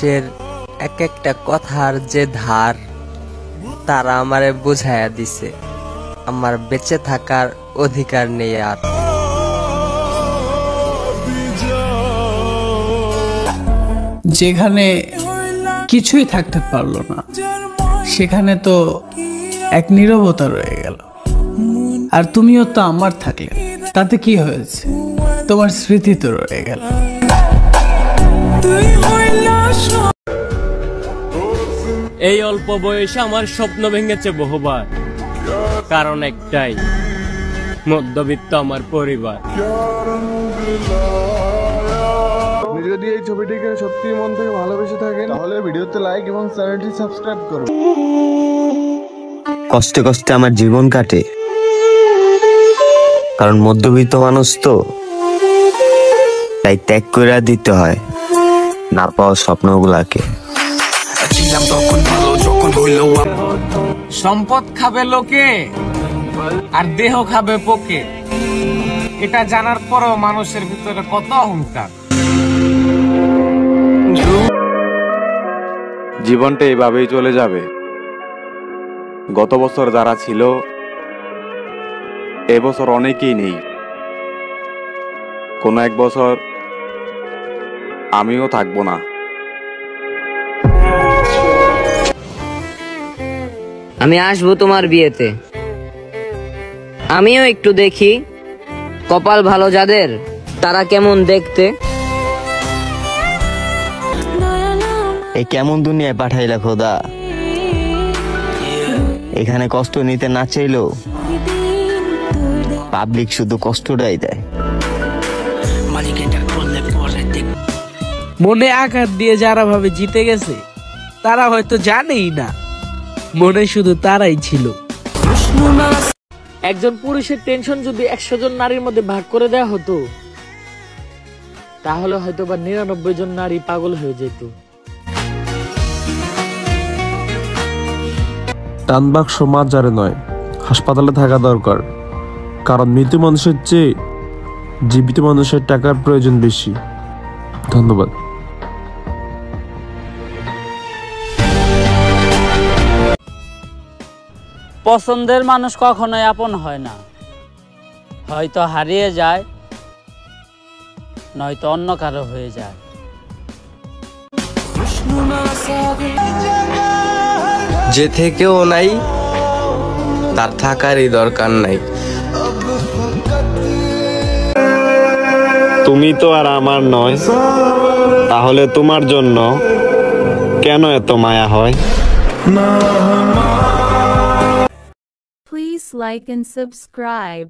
মানুষের এক একটা কথার যে ধার, তারা আমারে বুঝাইয়া দিছে আমার বেঁচে থাকার অধিকার নেই আর। যেখানে কিছুই থাকতে পারলো না, সেখানে তো এক নীরবতা রয়ে গেল। আর তুমিও তো আমার থাকলে, তাতে কি হয়েছে? তোমার স্মৃতি তো রয়ে গেল। এই অল্প বয়সে আমার স্বপ্ন ভেঙেছে বহুবার, কারণ একটাই, মধ্যবিত্ত আমার পরিবার। আপনি যদি এই ছবিটিকে সত্যি মন থেকে ভালোবেসে থাকেন, তাহলে ভিডিওতে লাইক এবং চ্যানেলটি সাবস্ক্রাইব করুন। কষ্টে কষ্টে আমার জীবন কাটে, কারণ মধ্যবিত্ত মানুষ তো, তাই ত্যাগ করে দিতে হয় না পাওয়া স্বপ্নগুলাকে। সম্পদ খাবে লোকে আর দেহ খাবে পোকে, এটা জানার পরেও মানুষের ভিতরে কত অহংকার। জীবনটা এভাবেই চলে যাবে। গত বছর যারা ছিল, এবছর অনেকেই নেই। কোনো এক বছর আমিও থাকবো না। আমি আসবো তোমার বিয়েতে, আমিও একটু দেখি কপাল ভালো যাদের, তারা কেমন দেখতে। এই কেমন দুনিয়ায় পাঠাইলা খোদা, এখানে কষ্ট নিতে না চাইলেও পাবলিক শুধু কষ্টটাই দেয়। মনে আঘাত দিয়ে যারা ভাবে জিতে গেছে, তারা হয়তো জানেই না মনে শুধু তারাই ছিল। একজন পুরুষের টেনশন যদি 100 জন নারীর মধ্যে ভাগ করে দেওয়া হতো, তাহলে হয়তো বা 99 জন নারী পাগল হয়ে যেত। টান বাক্স মাজারে নয়, হাসপাতালে থাকা দরকার, কারণ মৃত মানুষের চেয়ে জীবিত মানুষের টাকার প্রয়োজন বেশি। ধন্যবাদ। পছন্দের মানুষ কখনোই আপন হয় না, হয়তো হারিয়ে যায়, নয়তো অন্য কারো হয়ে যায়। যে থেকেও নাই, তার থাকারই দরকার নাই। তুমি তো আর আমার নয়, তাহলে তোমার জন্য কেন এত মায়া হয়? Please like and subscribe.